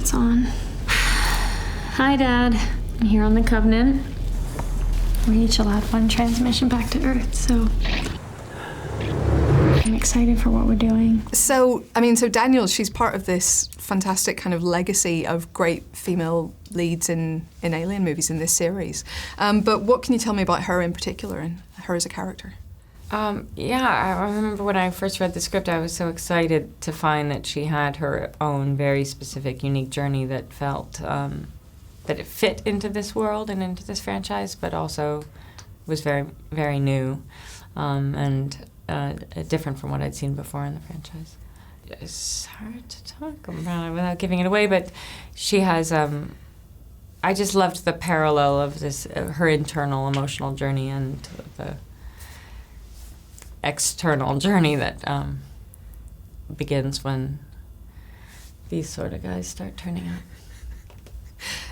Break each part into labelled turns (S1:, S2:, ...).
S1: it's on. Hi, Dad. I'm here on the Covenant. We each allowed one transmission back to Earth, so I'm excited for what we're doing.
S2: So Daniels, she's part of this fantastic kind of legacy of great female leads in alien movies in this series. But what can you tell me about her in particular and her as a character?
S3: I remember when I first read the script, I was so excited to find that she had her own very specific, unique journey that felt that it fit into this world and into this franchise, but also was very, very new and different from what I'd seen before in the franchise. It's hard to talk about it without giving it away, but she has, I just loved the parallel of this, her internal emotional journey and the external journey that begins when these sort of guys start turning up.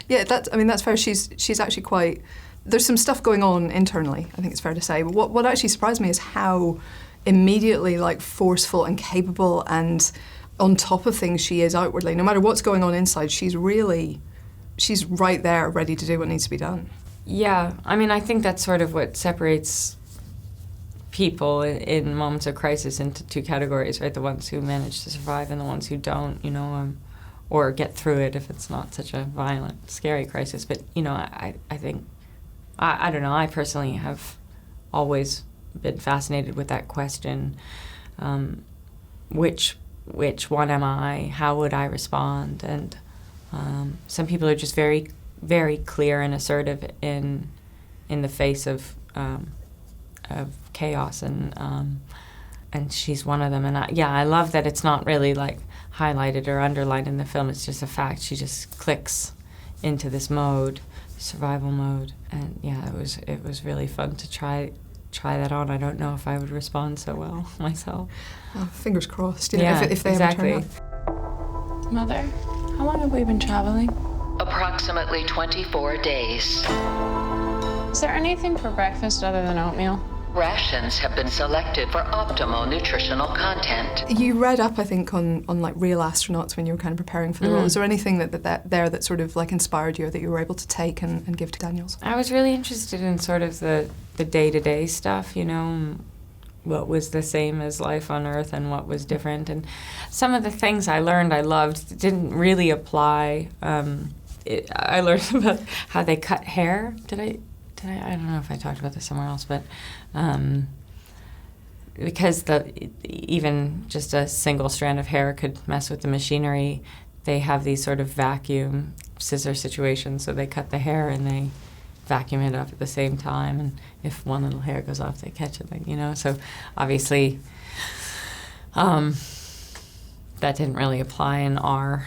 S2: Yeah, that's fair. She's actually quite... There's some stuff going on internally, I think it's fair to say. But what actually surprised me is how immediately forceful and capable and on top of things she is outwardly. No matter what's going on inside, she's right there ready to do what needs to be done.
S3: Yeah, I think that's sort of what separates people in moments of crisis into two categories, right? The ones who manage to survive and the ones who don't, or get through it if it's not such a violent, scary crisis. But, I think, I don't know, I personally have always been fascinated with that question. Which one am I? How would I respond? And some people are just very, very clear and assertive in the face of chaos, and she's one of them. And I love that it's not really highlighted or underlined in the film. It's just a fact. She just clicks into this mode, survival mode, and it was really fun to try that on. I don't know if I would respond so well myself.
S2: Oh, fingers crossed. If they
S3: exactly.
S2: ever turn up.
S4: Mother, how long have we been traveling?
S5: Approximately 24 days.
S4: Is there anything for breakfast other than oatmeal?
S5: Rations have been selected for optimal nutritional content.
S2: You read up, I think, on real astronauts when you were kind of preparing for the role. Is there anything that sort of inspired you, or that you were able to take and give to Daniels?
S3: I was really interested in sort of the day-to-day stuff, what was the same as life on Earth and what was different. And some of the things I learned I loved didn't really apply. I learned about how they cut hair. I don't know if I talked about this somewhere else, but because even just a single strand of hair could mess with the machinery, they have these sort of vacuum scissor situations. So they cut the hair and they vacuum it up at the same time, and if one little hair goes off, they catch it. So obviously, that didn't really apply in our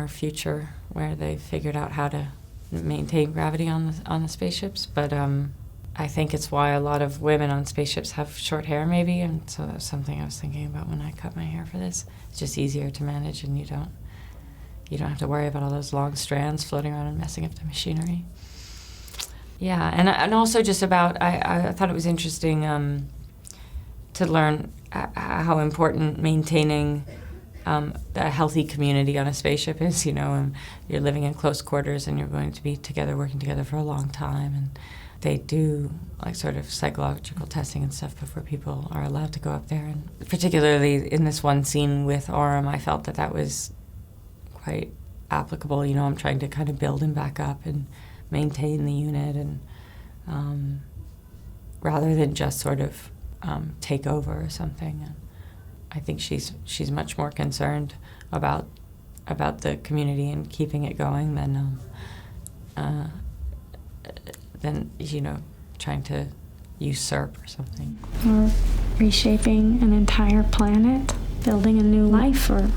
S3: future, where they figured out how to maintain gravity on the spaceships. But I think it's why a lot of women on spaceships have short hair, maybe, and so that's something I was thinking about when I cut my hair for this. It's just easier to manage, and you don't have to worry about all those long strands floating around and messing up the machinery. Yeah, and also just about, I thought it was interesting to learn how important maintaining a healthy community on a spaceship is. You're living in close quarters and you're going to be together, working together for a long time, and they do sort of psychological testing and stuff before people are allowed to go up there. And particularly in this one scene with Orem, I felt that was quite applicable. I'm trying to kind of build him back up and maintain the unit, and rather than just sort of take over or something. And I think she's much more concerned about the community and keeping it going than trying to usurp or something.
S1: Or reshaping an entire planet, building a new life for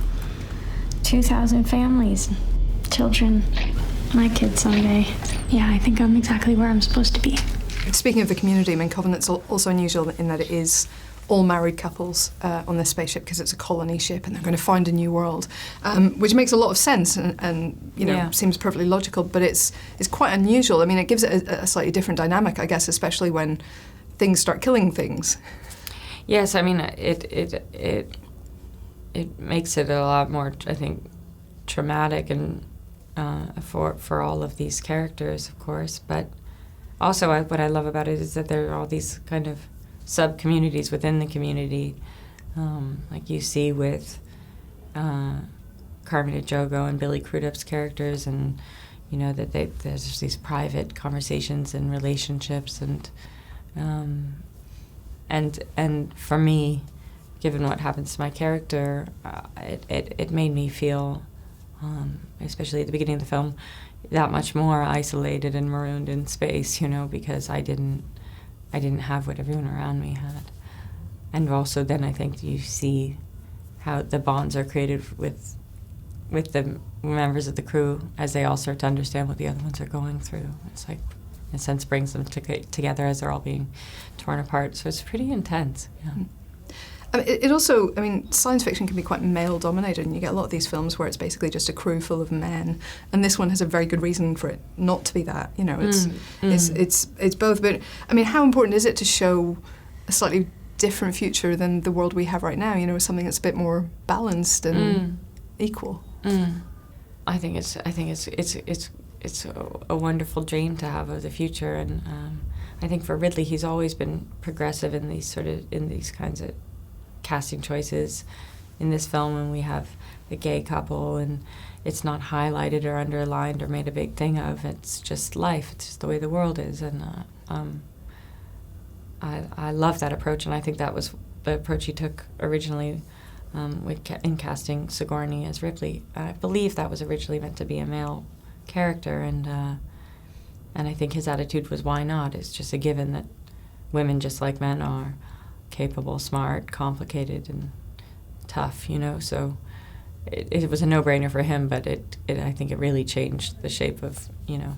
S1: 2,000 families, children, my kids someday. Yeah, I think I'm exactly where I'm supposed to be.
S2: Speaking of the community, Covenant's also unusual in that it is all married couples on this spaceship, because it's a colony ship and they're going to find a new world, which makes a lot of sense and seems perfectly logical, but it's quite unusual. It gives it a slightly different dynamic, I guess, especially when things start killing things.
S3: Yes, it makes it a lot more, I think, traumatic and for all of these characters, of course. But also, what I love about it is that there are all these kind of sub-communities within the community, like you see with Carmen and Jogo and Billy Crudup's characters, and you know that there's these private conversations and relationships, and for me, given what happens to my character, it made me feel, especially at the beginning of the film, that much more isolated and marooned in space, you know, because I didn't have what everyone around me had. And also then I think you see how the bonds are created with the members of the crew as they all start to understand what the other ones are going through. It's like, in a sense, brings them together as they're all being torn apart. So it's pretty intense. Yeah.
S2: I mean, it also, I mean, science fiction can be quite male-dominated, and you get a lot of these films where it's basically just a crew full of men, and this one has a very good reason for it not to be that. You know, it's both. But I mean, how important is it to show a slightly different future than the world we have right now? You know, something that's a bit more balanced and equal.
S3: I think it's a wonderful dream to have of the future, and I think for Ridley, he's always been progressive in these kinds of casting choices. In this film, when we have a gay couple, and it's not highlighted or underlined or made a big thing of, it's just life. It's just the way the world is, and I love that approach, and I think that was the approach he took originally in casting Sigourney as Ripley. I believe that was originally meant to be a male character, and I think his attitude was, why not? It's just a given that women, just like men, are capable, smart, complicated, and tough, you know. So it was a no-brainer for him, but I think it really changed the shape of, you know,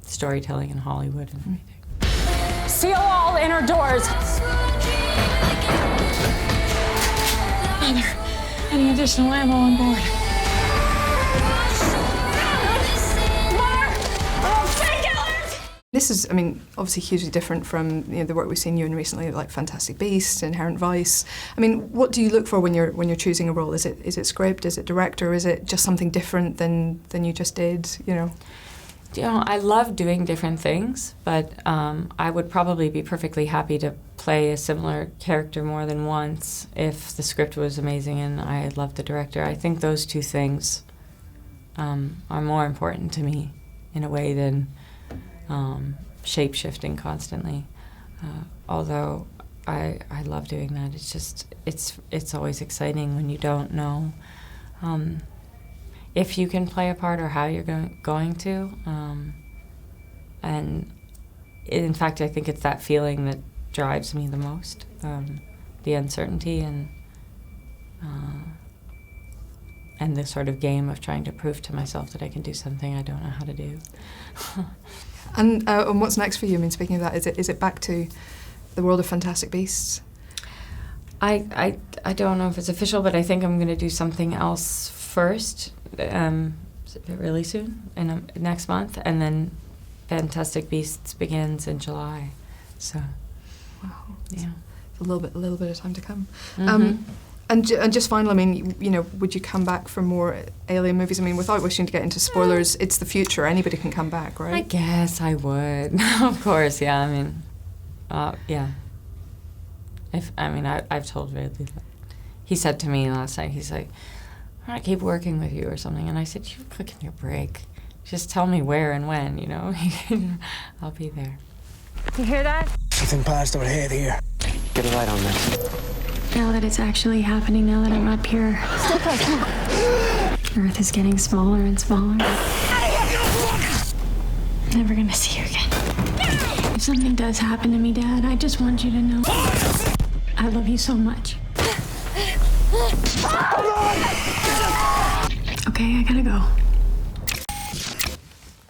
S3: storytelling in Hollywood and everything.
S6: Seal all inner doors. Any additional ammo on board?
S2: This is, I mean, obviously hugely different from, you know, the work we've seen you in recently, like Fantastic Beasts, Inherent Vice. I mean, what do you look for when you're choosing a role? Is it script? Is it director? Is it just something different than you just did? You know.
S3: You know, I love doing different things, but I would probably be perfectly happy to play a similar character more than once if the script was amazing and I loved the director. I think those two things are more important to me in a way than shape-shifting constantly. Although I love doing that. It's just, it's always exciting when you don't know if you can play a part or how you're going to. And in fact, I think it's that feeling that drives me the most, the uncertainty and the sort of game of trying to prove to myself that I can do something I don't know how to do.
S2: And what's next for you? I mean, speaking of that, is it back to the world of Fantastic Beasts?
S3: I don't know if it's official, but I think I'm going to do something else first, really soon, next month, and then Fantastic Beasts begins in July. So,
S2: wow,
S3: yeah,
S2: it's a little bit of time to come.
S3: Mm-hmm.
S2: And just finally, I mean, you know, would you come back for more Alien movies? I mean, without wishing to get into spoilers, it's the future. Anybody can come back, right?
S3: I guess I would. Of course, yeah. I mean, yeah. I've told Ridley that. He said to me last night, he's like, I want to keep working with you or something. And I said, you're cooking your break. Just tell me where and when, you know? I'll be there.
S6: You hear that?
S7: Something passed over here.
S8: Get a light on this.
S1: Now that it's actually happening, now that I'm up here,
S6: Stay close, come on.
S1: Earth is getting smaller and smaller. Never gonna see you again. If something does happen to me, Dad, I just want you to know I love you so much. Okay, I gotta go.